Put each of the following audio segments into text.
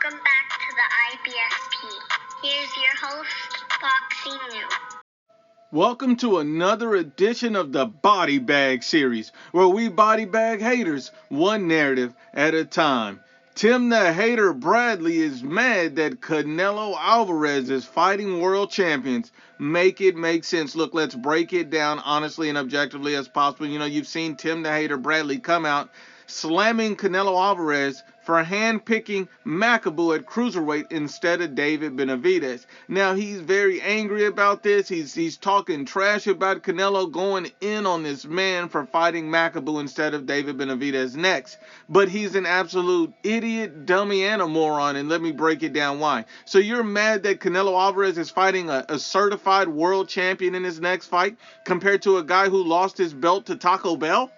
Welcome back to the IBFP. Here's your host, Boxing New. Welcome to another edition of the Body Bag series, where we body bag haters one narrative at a time. Tim the Hater Bradley is mad that Canelo Alvarez is fighting world champions. Make it make sense. Look, let's break it down honestly and objectively as possible. You know, you've seen Tim the Hater Bradley come out slamming Canelo Alvarez for handpicking Makabu at cruiserweight instead of David Benavidez. Now, he's very angry about this. He's talking trash about Canelo going in on this man for fighting Makabu instead of David Benavidez next. But he's an absolute idiot, dummy, and a moron, and let me break it down why. So you're mad that Canelo Alvarez is fighting a certified world champion in his next fight compared to a guy who lost his belt to Taco Bell?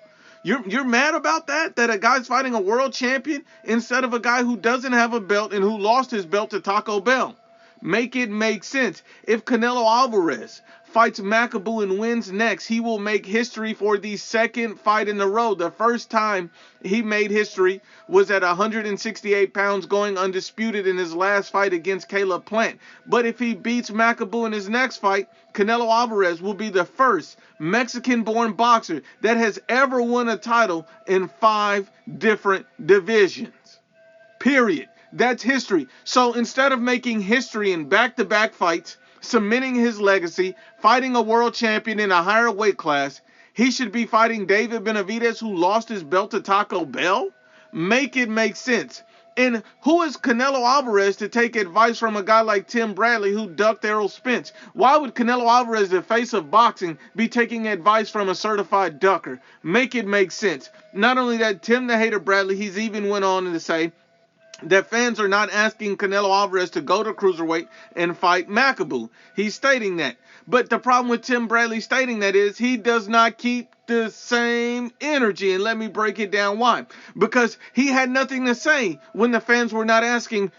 You're mad about that? That a guy's fighting a world champion instead of a guy who doesn't have a belt and who lost his belt to Taco Bell? Make it make sense. If Canelo Alvarez fights Makabu and wins next, he will make history for the second fight in a row. The first time he made history was at 168 pounds, going undisputed in his last fight against Caleb Plant. But if he beats Makabu in his next fight, Canelo Alvarez will be the first Mexican-born boxer that has ever won a title in 5 different divisions. Period. That's history. So instead of making history in back-to-back fights, cementing his legacy, fighting a world champion in a higher weight class, he should be fighting David Benavidez, who lost his belt to Taco Bell? Make it make sense. And who is Canelo Alvarez to take advice from a guy like Tim Bradley who ducked Errol Spence? Why would Canelo Alvarez, the face of boxing, be taking advice from a certified ducker? Make it make sense. Not only that, Tim the Hater Bradley, he's even went on to say that fans are not asking Canelo Alvarez to go to cruiserweight and fight Makabu. He's stating that. But the problem with Tim Bradley stating that is he does not keep the same energy. And let me break it down why. Because he had nothing to say when the fans were not asking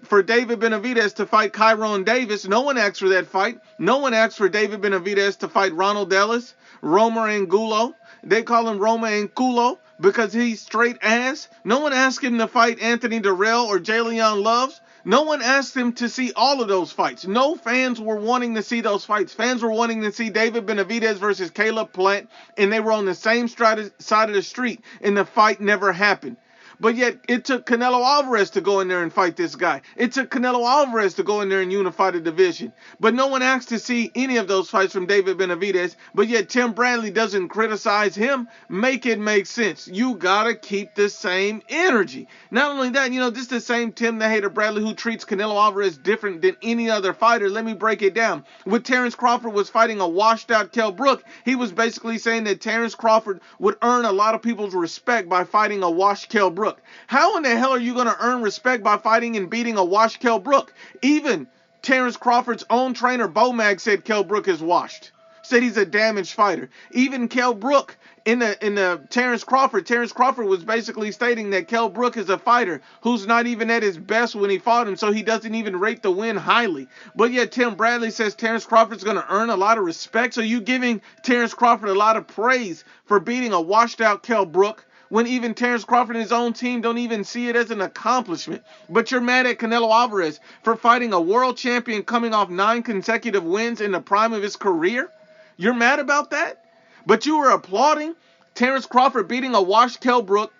for David Benavidez to fight Kyron Davis. No one asked for that fight. No one asked for David Benavidez to fight Ronald Ellis, Roma Angulo. They call him Roma Angulo because he's straight ass. No one asked him to fight Anthony Durrell or Jalen Loves. No one asked him to see all of those fights. No fans were wanting to see those fights. Fans were wanting to see David Benavidez versus Caleb Plant, and they were on the same side of the street, and the fight never happened. But yet, it took Canelo Alvarez to go in there and fight this guy. It took Canelo Alvarez to go in there and unify the division. But no one asked to see any of those fights from David Benavidez. But yet, Tim Bradley doesn't criticize him. Make it make sense. You gotta keep the same energy. Not only that, you know, this is the same Tim the Hater Bradley who treats Canelo Alvarez different than any other fighter. Let me break it down. When Terrence Crawford was fighting a washed-out Kell Brook, he was basically saying that Terrence Crawford would earn a lot of people's respect by fighting a washed Kell Brook. How in the hell are you going to earn respect by fighting and beating a washed Kell Brook? Even Terrence Crawford's own trainer, Bo Mag, said Kell Brook is washed. Said he's a damaged fighter. Even Kell Brook in the Terrence Crawford was basically stating that Kell Brook is a fighter who's not even at his best when he fought him, so he doesn't even rate the win highly. But yet Tim Bradley says Terrence Crawford's going to earn a lot of respect. So you giving Terrence Crawford a lot of praise for beating a washed out Kell Brook, when even Terrence Crawford and his own team don't even see it as an accomplishment. But you're mad at Canelo Alvarez for fighting a world champion coming off 9 consecutive wins in the prime of his career? You're mad about that? But you were applauding Terrence Crawford beating a washed Kell Brook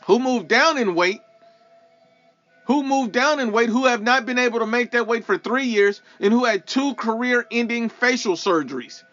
who moved down in weight, who have not been able to make that weight for 3 years, and who had 2 career-ending facial surgeries.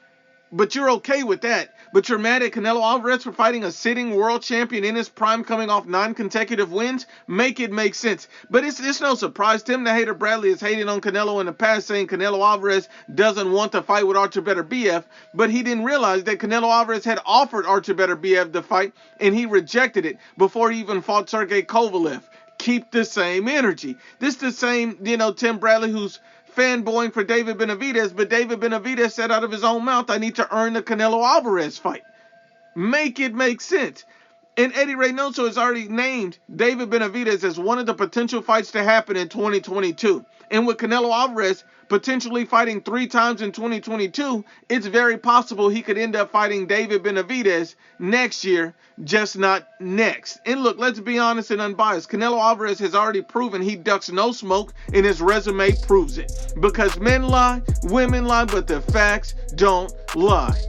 But you're okay with that. But you're mad at Canelo Alvarez for fighting a sitting world champion in his prime coming off 9 consecutive wins? Make it make sense. But it's no surprise. Tim the Hater Bradley has hated on Canelo in the past, saying Canelo Alvarez doesn't want to fight with Archer Beterbiev. But he didn't realize that Canelo Alvarez had offered Archer Beterbiev the fight, and he rejected it before he even fought Sergey Kovalev. Keep the same energy. This is the same, Tim Bradley who's fanboying for David Benavidez, but David Benavidez said out of his own mouth, I need to earn the Canelo Alvarez fight. Make it make sense. And Eddie Reynoso has already named David Benavidez as one of the potential fights to happen in 2022. And with Canelo Alvarez potentially fighting 3 times in 2022, it's very possible he could end up fighting David Benavidez next year, just not next. And look, let's be honest and unbiased. Canelo Alvarez has already proven he ducks no smoke, and his resume proves it. Because men lie, women lie, but the facts don't lie.